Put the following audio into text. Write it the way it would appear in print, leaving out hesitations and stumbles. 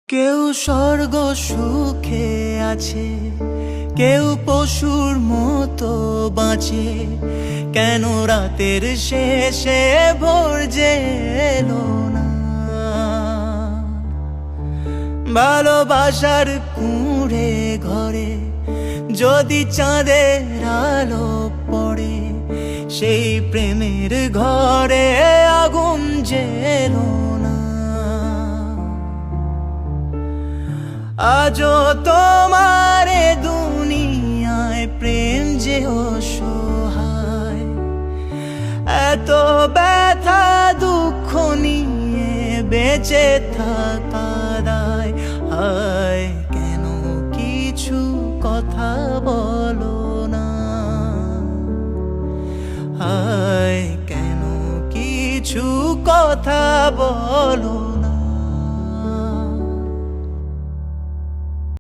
কেউ স্বর্গ সুখে আছে, কেউ পশুর মতো বাঁচে। কেন রাতের শেষে ভোর যে এলো না? ভালোবাসার কুঁড়ে ঘরে যদি চাঁদের আলো পড়ে, সেই প্রেমের ঘরে আগুন জেলো না। আজও তোমার দুনিয়ায় প্রেম যে অসহায়, এত ব্যথা দুঃখ নিয়ে বেঁচে থাকা দায়। হায় কেন কিছু কথা বলো না? হায় কেন কিছু কথা বলো